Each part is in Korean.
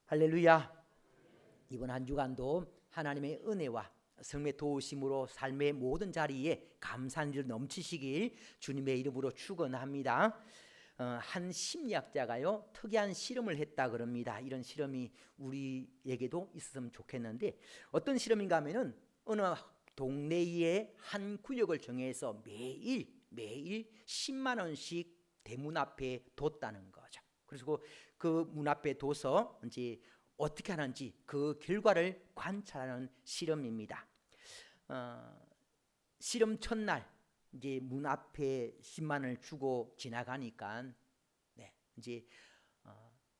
할렐루야. 이번 한 주간도 하나님의 은혜와 성령의 도우심으로 삶의 모든 자리에 감사한 일 넘치시길 주님의 이름으로 축원합니다. 한 심리학자가요 특이한 실험을 했다 그럽니다. 이런 실험이 우리에게도 있었으면 좋겠는데 어떤 실험인가 하면은 어느 동네의 한 구역을 정해서 매일 10만 원씩 대문 앞에 뒀다는 거죠. 그래서 그 문 앞에 둬서 이제 어떻게 하는지 그 결과를 관찰하는 실험입니다. 실험 첫날 이제 문 앞에 10만 원을 주고 지나가니까 이제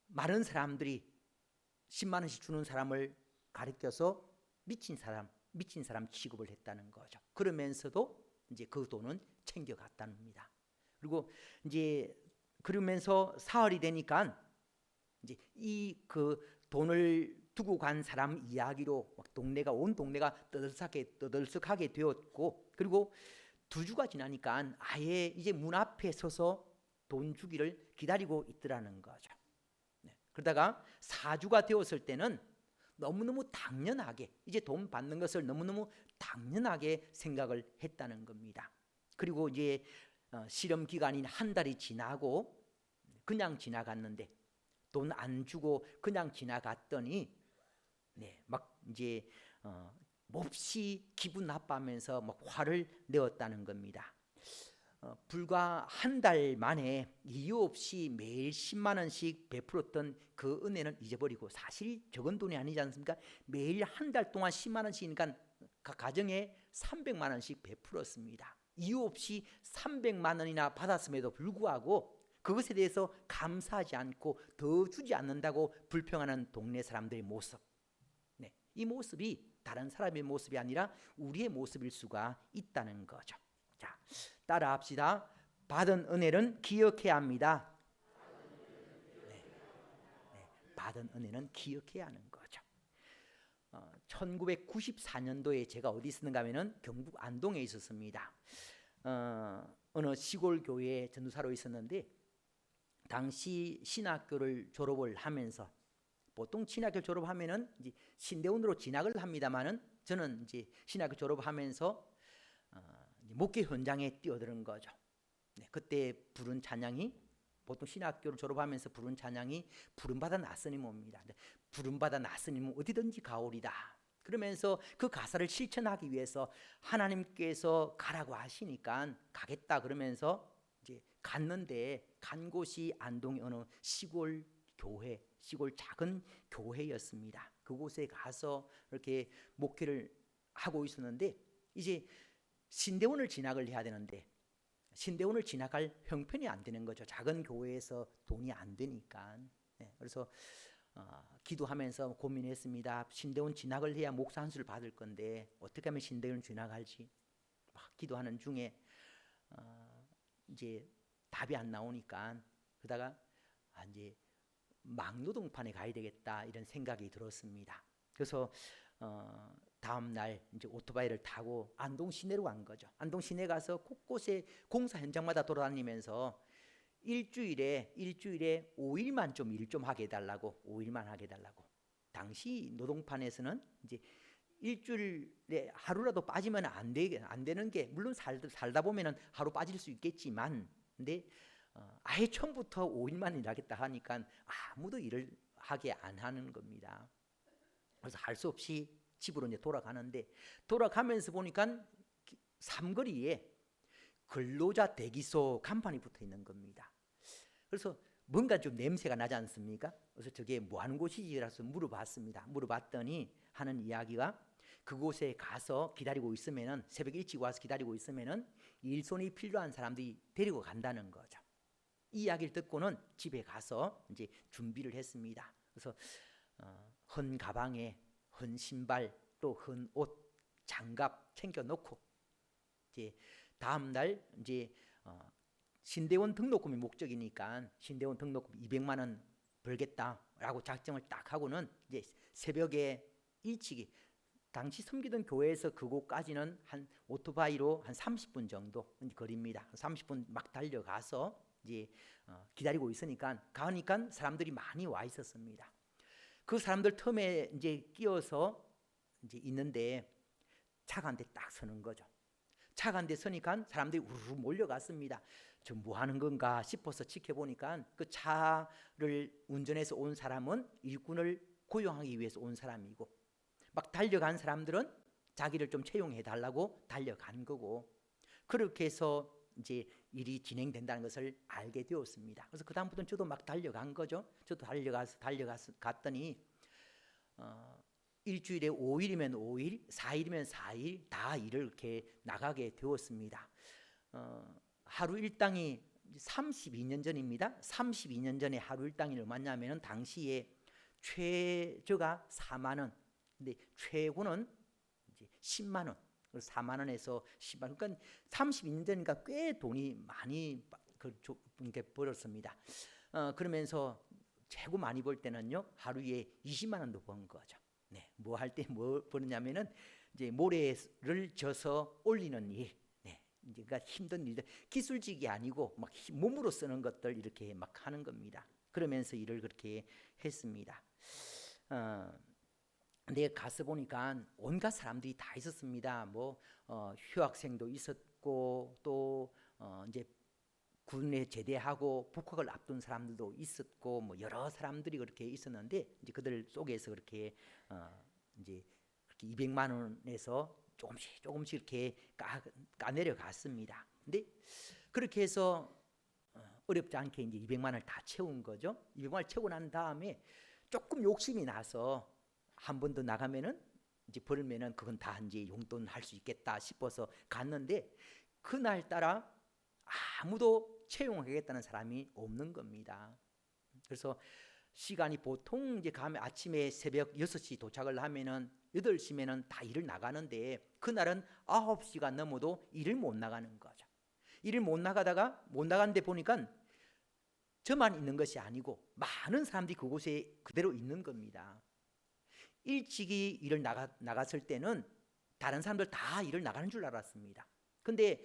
많은 사람들이 10만 원씩 주는 사람을 가리켜서 미친 사람 취급을 했다는 거죠. 그러면서도 이제 그 돈은 챙겨갔다는 겁니다. 그리고 이제 그러면서 사흘이 되니까 이제 이 그 돈을 두고 간 사람 이야기로 온 동네가 떠들썩하게 되었고, 그리고 2주가 지나니까 아예 이제 문 앞에 서서 돈 주기를 기다리고 있더라는 거죠. 그러다가 4주가 되었을 때는 너무너무 당연하게 이제 돈 받는 것을 너무너무 당연하게 생각을 했다는 겁니다. 그리고 이제 실험 기간인 한 달이 지나고 그냥 지나갔는데 돈 안 주고 그냥 지나갔더니 막 이제 몹시 기분 나빠하면서 막 화를 내었다는 겁니다. 불과 한 달 만에 이유 없이 매일 10만 원씩 베풀었던 그 은혜는 잊어버리고, 사실 적은 돈이 아니지 않습니까? 매일 한 달 동안 10만 원씩이니까 각 가정에 300만 원씩 베풀었습니다. 이유 없이 300만 원이나 받았음에도 불구하고 그것에 대해서 감사하지 않고 더 주지 않는다고 불평하는 동네 사람들의 모습, 이 모습이 다른 사람의 모습이 아니라 우리의 모습일 수가 있다는 거죠. 자, 따라 합시다. 받은 은혜는 기억해야 합니다. 받은 은혜는 기억해야 하는 거죠. 1994년도에 제가 어디 있었는가 하면은 경북 안동에 있었습니다. 어느 시골 교회에 전도사로 있었는데, 당시 신학교를 졸업을 하면서, 보통 신학교 졸업하면은 이제 신대원으로 진학을 합니다만은 저는 이제 신학교 졸업하면서 목회 현장에 뛰어드는 거죠. 그때 부른 찬양이, 보통 신학교를 졸업하면서 부른 찬양이 부름받아 나스님 옵니다. 부름받아 나스님은 어디든지 가오리다. 그러면서 그 가사를 실천하기 위해서 하나님께서 가라고 하시니까 가겠다 그러면서 이제 갔는데, 간 곳이 안동의 어느 시골 교회, 시골 작은 교회였습니다. 그곳에 가서 이렇게 목회를 하고 있었는데, 이제 신대원을 진학을 해야 되는데 신대원을 진학할 형편이 안 되는 거죠. 작은 교회에서 돈이 안 되니까. 그래서 기도하면서 고민했습니다. 신대원 진학을 해야 목사 한 수를 받을 건데 어떻게 하면 신대원 진학할지 막 기도하는 중에 이제 답이 안 나오니까, 그러다가 이제 막노동판에 가야 되겠다 이런 생각이 들었습니다. 그래서 다음 날 이제 오토바이를 타고 안동 시내로 간 거죠. 안동 시내 가서 곳곳에 공사 현장마다 돌아다니면서 일주일에 5일만 좀 일 좀 하게 해달라고, 5일만 하게 해달라고. 당시 노동판에서는 이제 일주일에 하루라도 빠지면 안 되는 게, 물론 살다 보면은 하루 빠질 수 있겠지만, 근데 아예 처음부터 5일만 일하겠다 하니까 아무도 일을 하게 안 하는 겁니다. 그래서 할 수 없이 집으로 이제 돌아가는데, 돌아가면서 보니까 삼거리에 근로자 대기소 간판이 붙어 있는 겁니다. 그래서 뭔가 좀 냄새가 나지 않습니까? 그래서 저게 뭐 하는 곳이지라서 물어봤습니다. 물어봤더니 하는 이야기가, 그곳에 가서 기다리고 있으면은, 새벽 일찍 와서 기다리고 있으면은 일손이 필요한 사람들이 데리고 간다는 거죠. 이 이야기를 듣고는 집에 가서 이제 준비를 했습니다. 그래서 헌 가방에 헌 신발, 또 헌 옷, 장갑 챙겨 놓고, 이제 다음 날 이제 신대원 등록금이 목적이니까 신대원 등록금 200만 원 벌겠다라고 작정을 딱 하고는 이제 새벽에 일찍이, 당시 섬기던 교회에서 그곳까지는 한 오토바이로 한 30분 정도 거리입니다. 30분 막 달려가서 이제 기다리고 있으니까, 가니까 사람들이 많이 와 있었습니다. 그 사람들 틈에 이제 끼어서 이제 있는데 차가 한 대 딱 서는 거죠. 차가 한 대 서니까 사람들이 우르르 몰려갔습니다. 저 뭐 하는 건가 싶어서 지켜보니까 그 차를 운전해서 온 사람은 일꾼을 고용하기 위해서 온 사람이고, 막 달려간 사람들은 자기를 좀 채용해 달라고 달려간 거고, 그렇게 해서 이제 일이 진행된다는 것을 알게 되었습니다. 그래서 그 다음부터는 저도 막 달려간 거죠. 저도 갔더니 일주일에 5일이면 5일, 4일이면 4일 다 일을 이렇게 나가게 되었습니다. 하루 일당이 32년 전입니다. 32년 전에 하루 일당이 얼마냐면은 당시에 최저가 4만 원, 근데 최고는 이제 10만 원. 4만 원에서 10만 원. 그러니까 32년 전이니까 꽤 돈이 많이 벌었습니다. 그러면서 최고 많이 벌 때는요, 하루에 20만 원도 번 거죠. 네, 뭐 할 때 뭐 버느냐면은 이제 모래를 져서 올리는 일, 네, 이제 그러니까 힘든 일들, 기술직이 아니고 막 몸으로 쓰는 것들 이렇게 막 하는 겁니다. 그러면서 일을 그렇게 했습니다. 근데 가서 보니까 온갖 사람들이 다 있었습니다. 뭐 휴학생도 있었고 또 이제 군에 제대하고 복학을 앞둔 사람들도 있었고 뭐 여러 사람들이 그렇게 있었는데 이제 그들 속에서 그렇게 이제 그렇게 200만 원에서 조금씩 이렇게 까내려 갔습니다. 근데 그렇게 해서 어렵지 않게 이제 200만 원을 다 채운 거죠. 200만 원을 채우고 난 다음에 조금 욕심이 나서 한 번 더 나가면은 이제 벌면은 그건 다 이제 용돈 할 수 있겠다 싶어서 갔는데 그날 따라 아무도 채용하겠다는 사람이 없는 겁니다. 그래서 시간이 보통 이제 가면 아침에 새벽 6시 도착을 하면은 8시면은 다 일을 나가는데 그날은 9시가 넘어도 일을 못 나가는 거죠. 일을 못 나가는데 보니까 저만 있는 것이 아니고 많은 사람들이 그곳에 그대로 있는 겁니다. 일찍이 일을 나갔을 때는 다른 사람들 다 일을 나가는 줄 알았습니다. 근데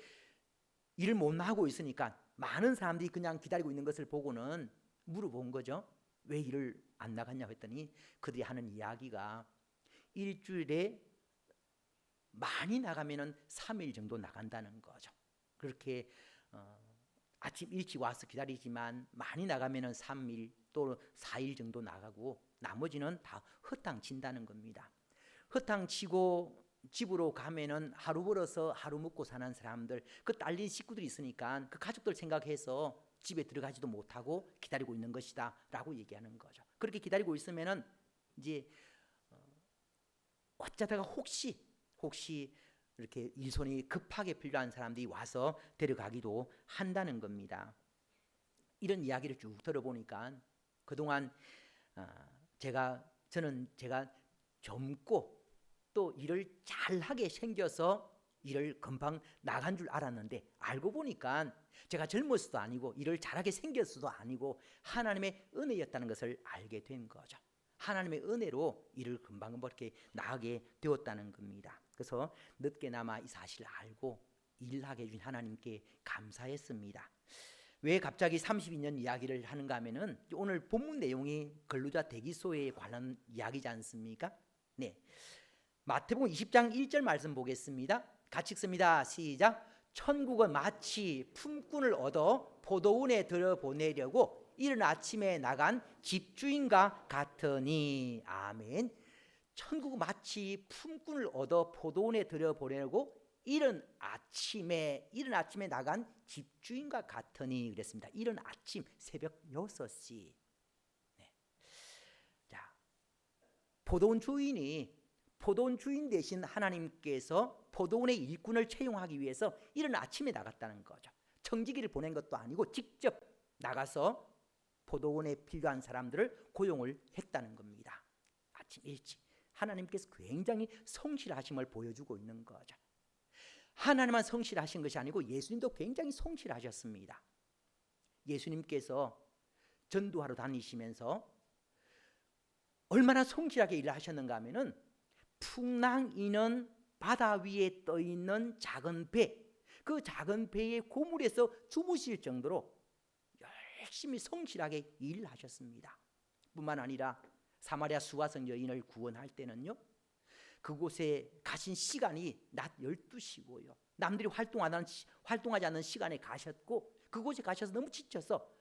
일을 못 하고 있으니까 많은 사람들이 그냥 기다리고 있는 것을 보고는 물어본 거죠. 왜 일을 안 나갔냐고 했더니 그들이 하는 이야기가 일주일에 많이 나가면은 3일 정도 나간다는 거죠. 그렇게 아침 일찍 와서 기다리지만 많이 나가면은 3일 또 4일 정도 나가고 나머지는 다 허탕 친다는 겁니다. 허탕 치고 집으로 가면은 하루 벌어서 하루 먹고 사는 사람들, 그 딸린 식구들이 있으니까 그 가족들 생각해서 집에 들어가지도 못하고 기다리고 있는 것이다라고 얘기하는 거죠. 그렇게 기다리고 있으면은 이제 어쩌다가 혹시 이렇게 일손이 급하게 필요한 사람들이 와서 데려가기도 한다는 겁니다. 이런 이야기를 쭉 들어보니까 그동안 제가 젊고 또 일을 잘하게 생겨서 일을 금방 나간 줄 알았는데 알고 보니까 제가 젊었어도 아니고 일을 잘하게 생겼어도 아니고 하나님의 은혜였다는 것을 알게 된 거죠. 하나님의 은혜로 일을 금방 이렇게 나가게 되었다는 겁니다. 그래서 늦게나마 이 사실을 알고 일하게 해준 하나님께 감사했습니다. 왜 갑자기 32년 이야기를 하는가 하면은 오늘 본문 내용이 근로자 대기소에 관한 이야기지 않습니까? 네. 마태복음 20장 1절 말씀 보겠습니다. 같이 읽습니다. 시작. 천국은 마치 품꾼을 얻어 포도원에 들여보내려고 이른 아침에 나간 집주인과 같으니. 아멘. 천국은 마치 품꾼을 얻어 포도원에 들여보내려고 이른 아침에 나간 집주인과 같으니 그랬습니다. 이른 아침 새벽 6시. 네. 자, 포도원 주인 대신 하나님께서 포도원의 일꾼을 채용하기 위해서 이른 아침에 나갔다는 거죠. 청지기를 보낸 것도 아니고 직접 나가서 포도원에 필요한 사람들을 고용을 했다는 겁니다. 아침 일찍. 하나님께서 굉장히 성실하심을 보여주고 있는 거죠. 하나님만 성실하신 것이 아니고 예수님도 굉장히 성실하셨습니다. 예수님께서 전도하러 다니시면서 얼마나 성실하게 일을 하셨는가 하면은 풍랑이는 바다 위에 떠 있는 작은 배, 그 작은 배의 고물에서 주무실 정도로 열심히 성실하게 일을 하셨습니다. 뿐만 아니라 사마리아 수화성 여인을 구원할 때는요, 그곳에 가신 시간이 낮 12시고요. 남들이 활동하지 않는 시간에 가셨고, 그곳에 가셔서 너무 지쳐서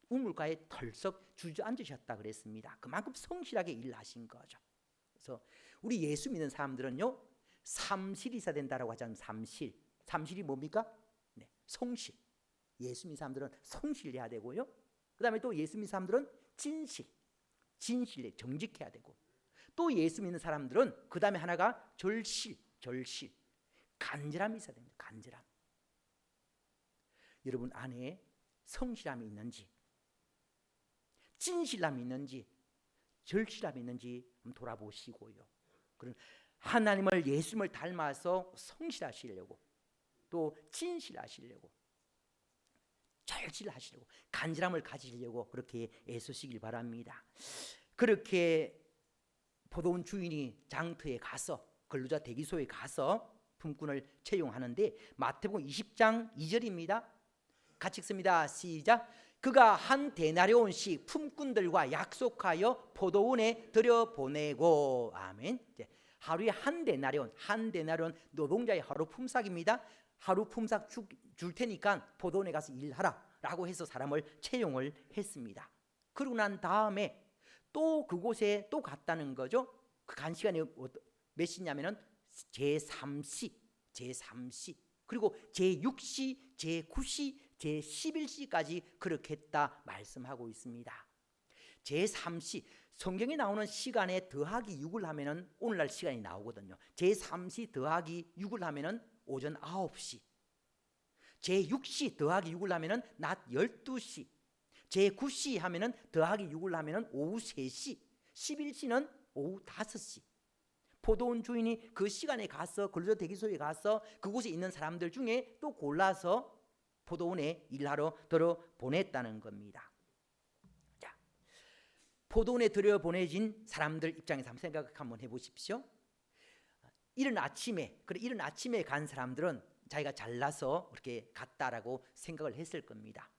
우물가에 털썩 주저앉으셨다 그랬습니다. 그만큼 성실하게 일하신 거죠. 그래서 우리 예수 믿는 사람들은요, 삼실이 있어야 된다라고 하잖아요. 삼실이 뭡니까? 네, 성실. 예수 믿는 사람들은 성실해야 되고요. 그 다음에 또 예수 믿는 사람들은 진실에 정직해야 되고, 또 예수 믿는 사람들은 그 다음에 하나가 절실, 간절함이 있어야 됩니다. 간절함. 여러분 안에 성실함이 있는지, 진실함이 있는지, 절실함이 있는지 한번 돌아보시고요. 그런 하나님을, 예수님을 닮아서 성실하시려고, 또 진실하시려고, 절실하시려고, 간절함을 가지려고 그렇게 애쓰시길 바랍니다. 그렇게 포도원 주인이 장터에 가서, 근로자 대기소에 가서 품꾼을 채용하는데, 마태복음 20장 2절입니다. 같이 읽습니다. 시작. 그가 한 데나리온씩 품꾼들과 약속하여 포도원에 들여보내고. 아멘. 하루에 한 데나리온 노동자의 하루 품삯입니다. 하루 품삯 줄 테니까 포도원에 가서 일하라 라고 해서 사람을 채용을 했습니다. 그러고 난 다음에 또 그곳에 또 갔다는 거죠. 그 간 시간이 몇 시냐면은 제3시, 그리고 제6시, 제9시, 제11시까지 그렇게 했다 말씀하고 있습니다. 제3시, 성경에 나오는 시간에 더하기 6을 하면은 오늘날 시간이 나오거든요. 제3시 더하기 6을 하면은 오전 9시, 제6시 더하기 6을 하면은 낮 12시, 제9시 하면은 더하기 6을 하면은 오후 3시, 11시는 오후 5시. 포도원 주인이 그 시간에 가서, 근로자 대기소에 가서 그곳에 있는 사람들 중에 또 골라서 포도원에 일하러 들여보냈다는 겁니다. 자, 포도원에 들여보내진 사람들 입장에서 한번 생각 한번 해보십시오. 이른 아침에 간 사람들은 자기가 잘나서 그렇게 갔다라고 생각을 했을 겁니다.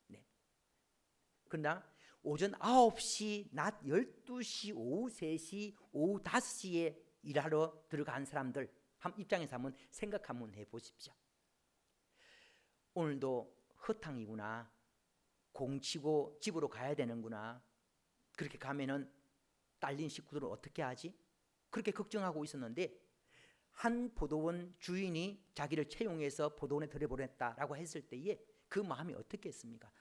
네. 그러나 오전 9시, 낮 12시, 오후 3시, 오후 5시에 일하러 들어간 사람들 입장에서 한번 생각 한번 해보십시오. 오늘도 허탕이구나, 공치고 집으로 가야 되는구나, 그렇게 가면은 딸린 식구들은 어떻게 하지? 그렇게 걱정하고 있었는데, 한 포도원 주인이 자기를 채용해서 포도원에 들여보냈다라고 했을 때에 그 마음이 어떻겠습니까?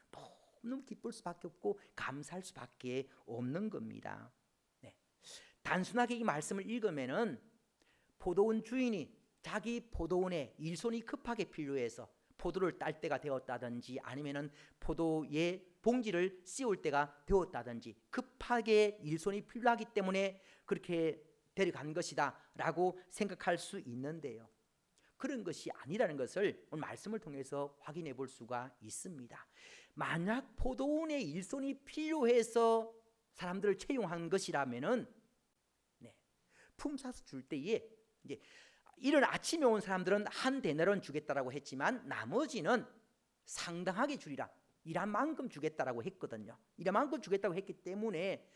너무 기쁠 수밖에 없고 감사할 수밖에 없는 겁니다. 네. 단순하게 이 말씀을 읽으면은 포도원 주인이 자기 포도원에 일손이 급하게 필요해서 포도를 딸 때가 되었다든지, 아니면은 포도의 봉지를 씌울 때가 되었다든지, 급하게 일손이 필요하기 때문에 그렇게 데려간 것이다 라고 생각할 수 있는데요, 그런 것이 아니라는 것을 오늘 말씀을 통해서 확인해 볼 수가 있습니다. 만약 포도원에 일손이 필요해서 사람들을 채용한 것이라면은, 네, 품삯을 줄 때에 이제 이른 아침에 온 사람들은 한 데나리온 주겠다라고 했지만, 나머지는 상당하게 주리라, 일한 만큼 주겠다라고 했거든요. 일한 만큼 주겠다고 했기 때문에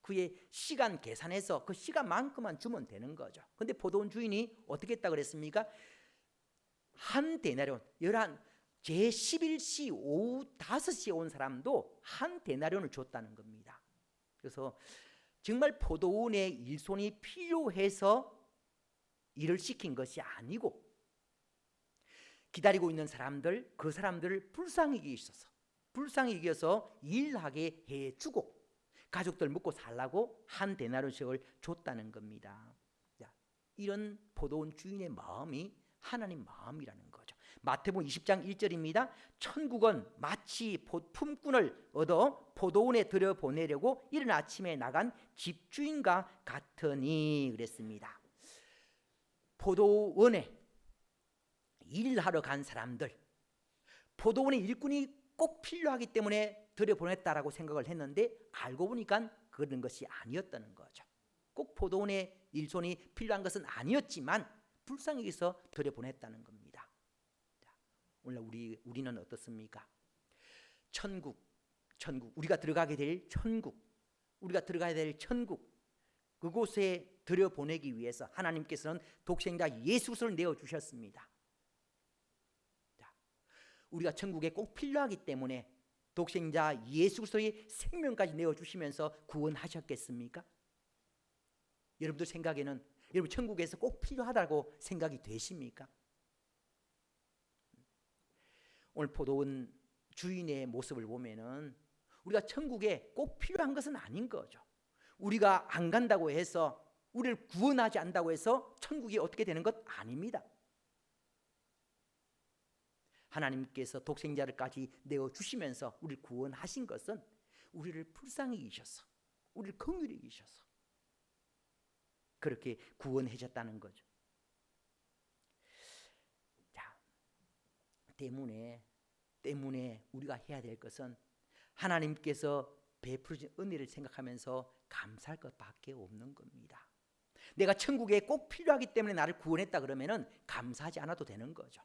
그의 시간 계산해서 그 시간만큼만 주면 되는 거죠. 근데 포도원 주인이 어떻게 했다 그랬습니까? 한 데나리온, 제11시 오후 5시에 온 사람도 한 데나리온을 줬다는 겁니다. 그래서 정말 포도원에 일손이 필요해서 일을 시킨 것이 아니고, 기다리고 있는 사람들, 그 사람들을 불쌍히 여겨서 일하게 해주고 가족들 먹고 살라고 한 데나리온씩을 줬다는 겁니다. 자, 이런 포도원 주인의 마음이 하나님 마음이라는 거죠. 마태복음 20장 1절입니다. 천국은 마치 품꾼을 얻어 포도원에 들여보내려고 이른 아침에 나간 집주인과 같으니 그랬습니다. 포도원에 일하러 간 사람들, 포도원에 일꾼이 꼭 필요하기 때문에 들여보냈다라고 생각을 했는데, 알고 보니까 그런 것이 아니었다는 거죠. 꼭 포도원에 일손이 필요한 것은 아니었지만 불쌍히 여기서 들여보냈다는 겁니다. 자, 오늘 우리는 어떻습니까? 천국, 우리가 들어가게 될 천국, 우리가 들어가야 될 천국, 그곳에 들여보내기 위해서 하나님께서는 독생자 예수 그리스도를 내어주셨습니다. 자, 우리가 천국에 꼭 필요하기 때문에 독생자 예수 그리스도의 생명까지 내어주시면서 구원하셨겠습니까? 여러분들 생각에는 여러분 천국에서 꼭 필요하다고 생각이 되십니까? 오늘 포도원 주인의 모습을 보면은 우리가 천국에 꼭 필요한 것은 아닌 거죠. 우리가 안 간다고 해서, 우리를 구원하지 않는다고 해서 천국이 어떻게 되는 것 아닙니다. 하나님께서 독생자를까지 내어주시면서 우리를 구원하신 것은 우리를 불쌍히 여기셔서, 우리를 긍휼히 여기셔서 그렇게 구원하셨다는 거죠. 자, 때문에 우리가 해야 될 것은 하나님께서 베풀어진 은혜를 생각하면서 감사할 것밖에 없는 겁니다. 내가 천국에 꼭 필요하기 때문에 나를 구원했다 그러면은 감사하지 않아도 되는 거죠.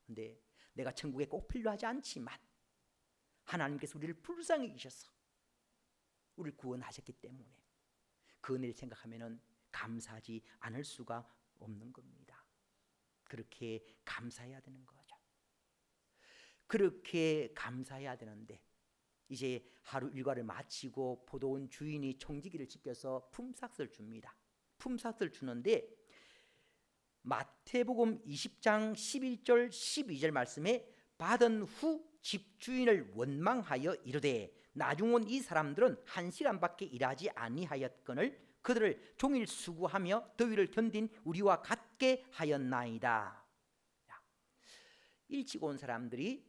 근데 내가 천국에 꼭 필요하지 않지만 하나님께서 우리를 불쌍히 여기셔서 우리를 구원하셨기 때문에 그 은혜를 생각하면은 감사하지 않을 수가 없는 겁니다. 그렇게 감사해야 되는 거죠. 그렇게 감사해야 되는데 이제 하루 일과를 마치고 포도원 주인이 청지기를 지켜서 품삯을 줍니다. 품삯을 주는데 마태복음 20장 11절 12절 말씀에 받은 후 집주인을 원망하여 이르되 나중 온 이 사람들은 1시간밖에 일하지 아니하였거늘 그들을 종일 수고하며 더위를 견딘 우리와 같게 하였나이다. 일찍 온 사람들이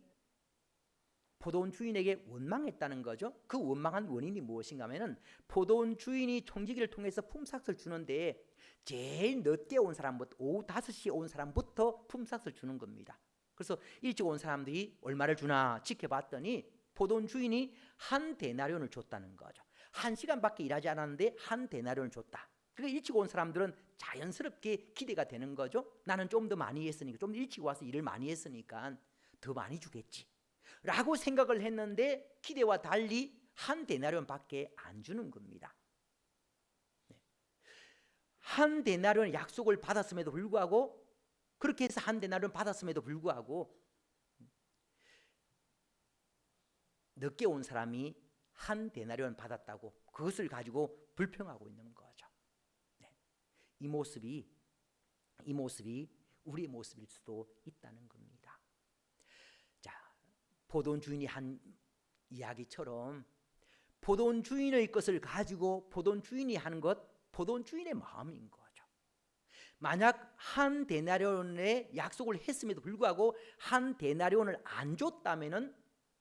포도원 주인에게 원망했다는 거죠. 그 원망한 원인이 무엇인가 하면은 포도원 주인이 청지기를 통해서 품삯을 주는데 제일 늦게 온 사람부터, 오후 5시에 온 사람부터 품삯을 주는 겁니다. 그래서 일찍 온 사람들이 얼마를 주나 지켜봤더니 포도원 주인이 한 데나리온을 줬다는 거죠. 1시간밖에 일하지 않았는데 한 데나리온을 줬다. 그러니까 일찍 온 사람들은 자연스럽게 기대가 되는 거죠. 나는 좀 더 많이 했으니까, 좀 일찍 와서 일을 많이 했으니까 더 많이 주겠지 라고 생각을 했는데 기대와 달리 한 데나리온밖에 안 주는 겁니다. 한 데나리온 약속을 받았음에도 불구하고, 그렇게 해서 한 데나리온 받았음에도 불구하고 늦게 온 사람이 한 데나리온 받았다고 그것을 가지고 불평하고 있는 거죠. 이 모습이 우리의 모습일 수도 있다는 겁니다. 자, 포도원 주인이 한 이야기처럼 포도원 주인의 것을 가지고 포도원 주인이 하는 것, 포도원 주인의 마음인 거죠. 만약 한 데나리온의 약속을 했음에도 불구하고 한 데나리온을 안 줬다면은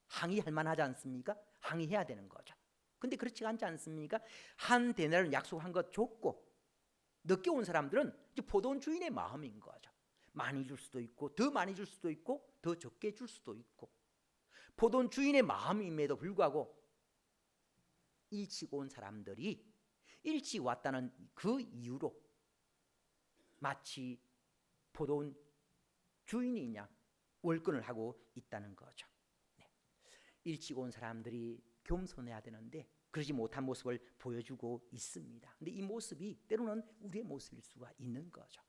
항의할 만하지 않습니까? 항의해야 되는 거죠. 근데 그렇지 않지 않습니까? 한 데나리온 약속한 것 줬고 늦게 온 사람들은 이제 포도원 주인의 마음인 거죠. 많이 줄 수도 있고 더 많이 줄 수도 있고 더 적게 줄 수도 있고, 포도원 주인의 마음임에도 불구하고 일찍 온 사람들이 일찍 왔다는 그 이유로 마치 포도원 주인이냐 월권을 하고 있다는 거죠. 일찍 온 사람들이 겸손해야 되는데 그러지 못한 모습을 보여주고 있습니다. 근데 이 모습이 때로는 우리의 모습일 수가 있는 거죠.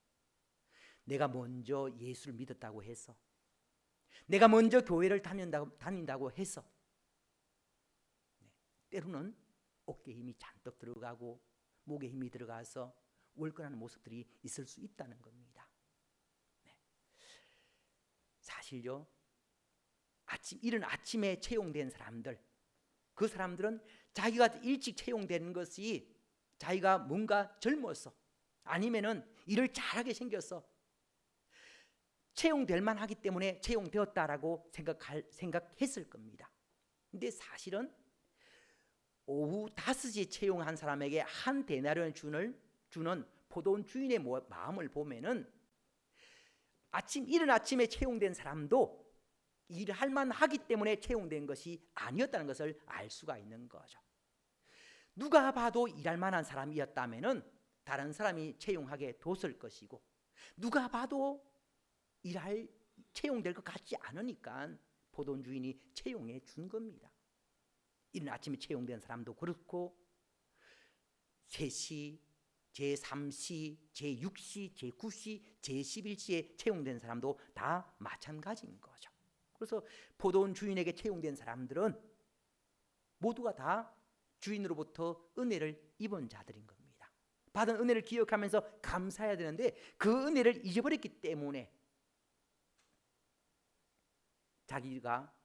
내가 먼저 예수를 믿었다고 해서, 내가 먼저 교회를 다닌다고 해서 때로는 어깨에 힘이 잔뜩 들어가고 목에 힘이 들어가서 월권하는 모습들이 있을 수 있다는 겁니다. 사실요, 이른 아침에 채용된 사람들, 그 사람들은 자기가 일찍 채용된 것이 자기가 뭔가 젊어서 아니면은 일을 잘하게 생겨서 채용될 만하기 때문에 채용되었다라고 생각했을 겁니다. 근데 사실은 오후 5시에 채용한 사람에게 한 데나리온을 주는 포도원 주인의 마음을 보면은 이른 아침에 채용된 사람도 일할 만하기 때문에 채용된 것이 아니었다는 것을 알 수가 있는 거죠. 누가 봐도 일할 만한 사람이었다면은 다른 사람이 채용하게 뒀을 것이고, 누가 봐도 채용될 것 같지 않으니까 포도원 주인이 채용해 준 겁니다. 이른 아침에 채용된 사람도 그렇고 제3시, 제6시, 제9시, 제11시에 채용된 사람도 다 마찬가지인 거죠. 그래서 포도원 주인에게 채용된 사람들은 모두가 다 주인으로부터 은혜를 입은 자들인 겁니다. 받은 은혜를 기억하면서 감사해야 되는데 그 은혜를 잊어버렸기 때문에 자기가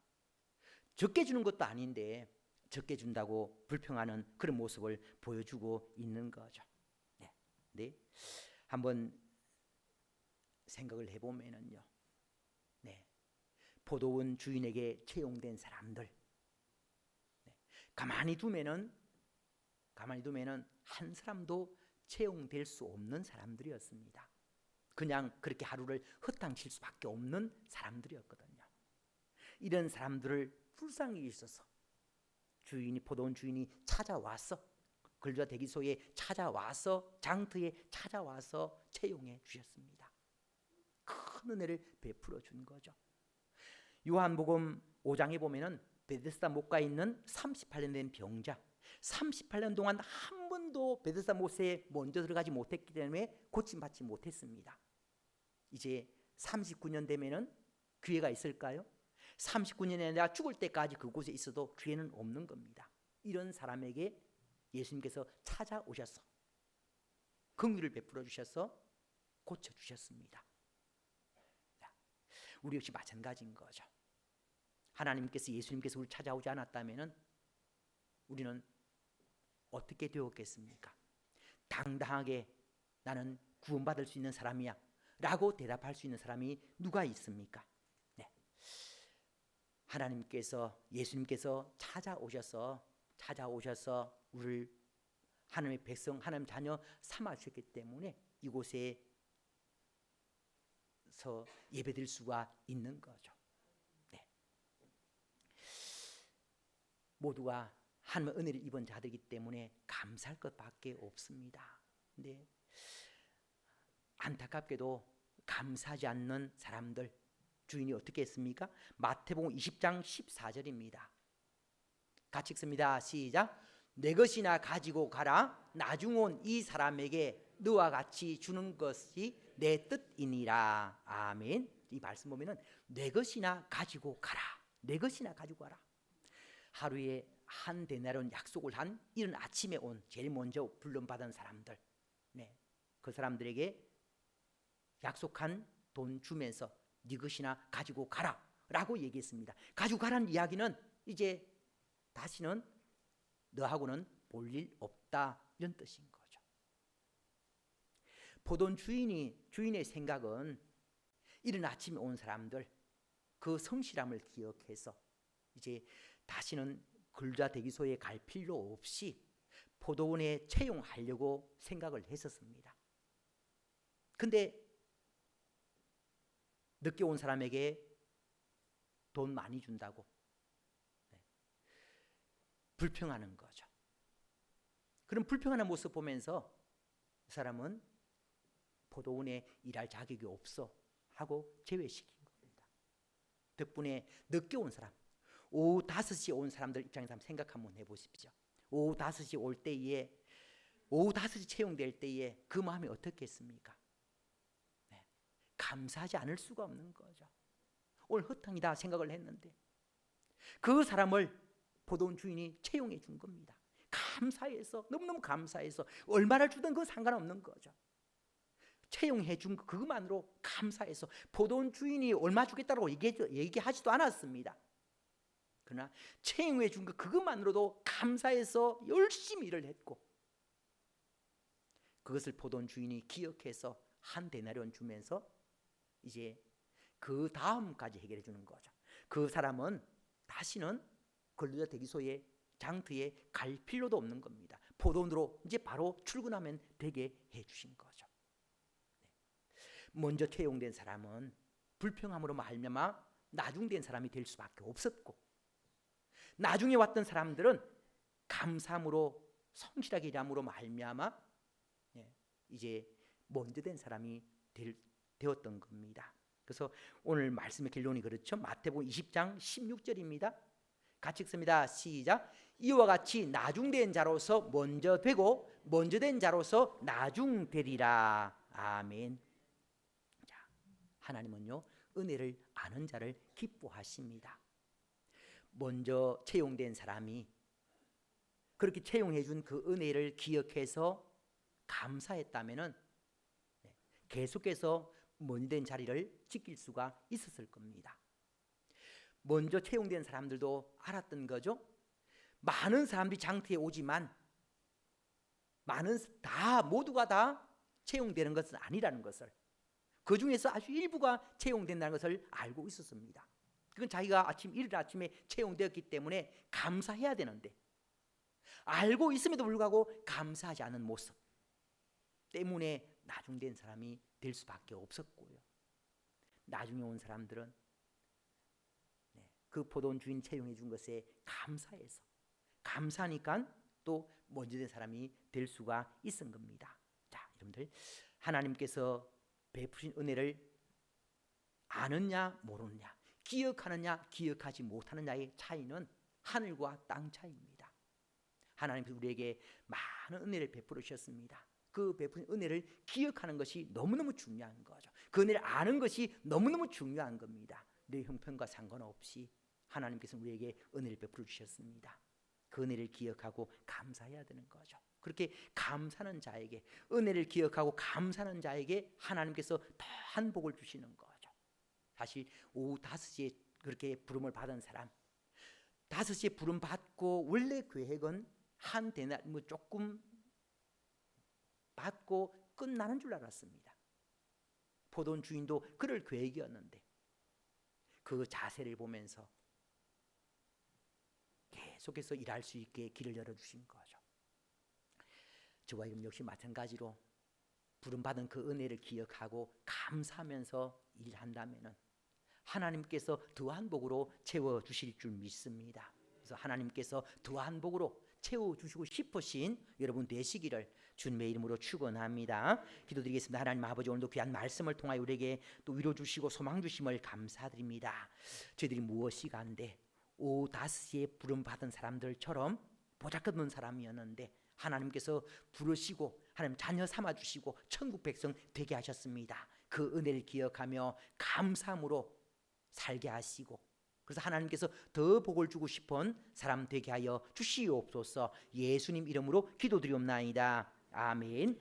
적게 주는 것도 아닌데 적게 준다고 불평하는 그런 모습을 보여주고 있는 거죠. 네. 한번 생각을 해보면은요. 네. 포도원 주인에게 채용된 사람들, 가만히 두면은 한 사람도 채용될 수 없는 사람들이었습니다. 그냥 그렇게 하루를 허탕칠 수밖에 없는 사람들이었거든요. 이런 사람들을 불쌍히 있어서 포도원 주인이 찾아와서 근로자 대기소에 찾아와서 장터에 찾아와서 채용해 주셨습니다. 큰 은혜를 베풀어 준 거죠. 요한복음 5장에 보면은 베데스다 못가 있는 38년 된 병자, 38년 동안 한 번도 베데스다 못에 먼저 들어가지 못했기 때문에 고침받지 못했습니다. 이제 39년 되면은 기회가 있을까요? 39년이 아니라 죽을 때까지 그곳에 있어도 기회는 없는 겁니다. 이런 사람에게 예수님께서 찾아오셔서 긍휼을 베풀어 주셔서 고쳐주셨습니다. 우리 역시 마찬가지인 거죠. 하나님께서 예수님께서 우리를 찾아오지 않았다면 우리는 어떻게 되었겠습니까? 당당하게 나는 구원받을 수 있는 사람이야 라고 대답할 수 있는 사람이 누가 있습니까? 네. 예수님께서 찾아오셔서 우리를 하나님의 백성, 하나님 자녀 삼으셨기 때문에 이곳에서 예배드릴 수가 있는 거죠. 네. 모두가 하나님의 은혜를 입은 자들이기 때문에 감사할 것밖에 없습니다. 근데 안타깝게도 감사하지 않는 사람들, 주인이 어떻게 했습니까? 마태복음 20장 14절입니다. 같이 읽습니다. 시작. 내 것이나 가지고 가라. 나중 온 이 사람에게 너와 같이 주는 것이 내 뜻이니라. 아멘. 이 말씀 보면은 내 것이나 가지고 가라. 내 것이나 가지고 가라. 하루에 한 데나리온 약속을 한 이른 아침에 온 제일 먼저 불론받은 사람들, 그 사람들에게 약속한 돈 주면서 네 것이나 가지고 가라 라고 얘기했습니다. 가지고 가라는 이야기는 이제 다시는 너하고는 볼 일 없다 이런 뜻인 거죠. 포도원 주인의 생각은 이른 아침에 온 사람들 그 성실함을 기억해서 이제 다시는 근로자 대기소에 갈 필요 없이 포도원에 채용하려고 생각을 했었습니다. 근데 늦게 온 사람에게 돈 많이 준다고 불평하는 거죠. 그런 불평하는 모습 보면서 그 사람은 포도원에 일할 자격이 없어 하고 제외시킨 겁니다. 덕분에 늦게 온 사람, 오후 5시에 온 사람들 입장에서 한번 생각 한번 해보십시오. 오후 5시 올 때에, 오후 5시 채용될 때에 그 마음이 어떻겠습니까? 감사하지 않을 수가 없는 거죠. 오늘 허탕이다 생각을 했는데 그 사람을 포도원 주인이 채용해 준 겁니다. 감사해서, 너무너무 감사해서 얼마를 주든 그건 상관없는 거죠. 채용해 준 그것만으로 감사해서 포도원 주인이 얼마 주겠다고 얘기하지도 않았습니다. 그러나 채용해 준 그것만으로도 감사해서 열심히 일을 했고 그것을 포도원 주인이 기억해서 한 데나리온 주면서 이제 그 다음까지 해결해 주는 거죠. 그 사람은 다시는 근로자 대기소에 장터에 갈 필요도 없는 겁니다. 포도원으로 이제 바로 출근하면 되게 해주신 거죠. 먼저 채용된 사람은 불평함으로 말미암아 나중된 사람이 될 수밖에 없었고 나중에 왔던 사람들은 감사함으로 성실하게 일함으로 말미암아 이제 먼저 된 사람이 되었던 겁니다. 그래서 오늘 말씀의 결론이 그렇죠. 마태복음 20장 16절입니다. 같이 읽습니다. 시작. 이와 같이 나중된 자로서 먼저 되고 먼저 된 자로서 나중되리라. 아멘. 자, 하나님은요 은혜를 아는 자를 기뻐하십니다. 먼저 채용된 사람이 그렇게 채용해 준 그 은혜를 기억해서 감사했다면은 계속해서 먼저 된 자리를 지킬 수가 있었을 겁니다. 먼저 채용된 사람들도 알았던 거죠. 많은 사람들이 장터에 오지만 모두가 다 채용되는 것은 아니라는 것을, 그 중에서 아주 일부가 채용된다는 것을 알고 있었습니다. 그건 자기가 이른 아침에 채용되었기 때문에 감사해야 되는데 알고 있음에도 불구하고 감사하지 않은 모습 때문에 나중된 사람이 될 수밖에 없었고요. 나중에 온 사람들은 그 포도원 주인 채용해 준 것에 감사해서 감사하니까 또 먼저 된 사람이 될 수가 있은 겁니다. 자, 여러분들, 하나님께서 베푸신 은혜를 아느냐 모르느냐, 기억하느냐 기억하지 못하느냐의 차이는 하늘과 땅 차이입니다. 하나님께서 우리에게 많은 은혜를 베풀어 주셨습니다. 그 베푼 은혜를 기억하는 것이 너무너무 중요한 거죠. 그 은혜를 아는 것이 너무너무 중요한 겁니다. 내 형편과 상관없이 하나님께서 우리에게 은혜를 베풀어 주셨습니다. 그 은혜를 기억하고 감사해야 되는 거죠. 그렇게 감사하는 자에게, 은혜를 기억하고 감사하는 자에게 하나님께서 더한 복을 주시는 거죠. 사실 오후 5시에 그렇게 부름을 받은 사람, 5시에 부름 받고 원래 계획은 한 대나 조금 받고 끝나는 줄 알았습니다. 포도원 주인도 그럴 계획이었는데 그 자세를 보면서 계속해서 일할 수 있게 길을 열어주신 거죠. 저와 여러분 역시 마찬가지로 부름받은 그 은혜를 기억하고 감사하면서 일한다면 하나님께서 더한 복으로 채워주실 줄 믿습니다. 그래서 하나님께서 더한 복으로 채워주시고 싶으신 여러분 되시기를 주님의 이름으로 축원합니다. 기도드리겠습니다. 하나님 아버지, 오늘도 귀한 말씀을 통하여 우리에게 또 위로 주시고 소망 주심을 감사드립니다. 저희들이 무엇이 간데 오후 5시에 부름받은 사람들처럼 보잘것없는 사람이었는데 하나님께서 부르시고 하나님 자녀 삼아주시고 천국 백성 되게 하셨습니다. 그 은혜를 기억하며 감사함으로 살게 하시고, 그래서 하나님께서 더 복을 주고 싶은 사람 되게 하여 주시옵소서. 예수님 이름으로 기도드리옵나이다. 아멘.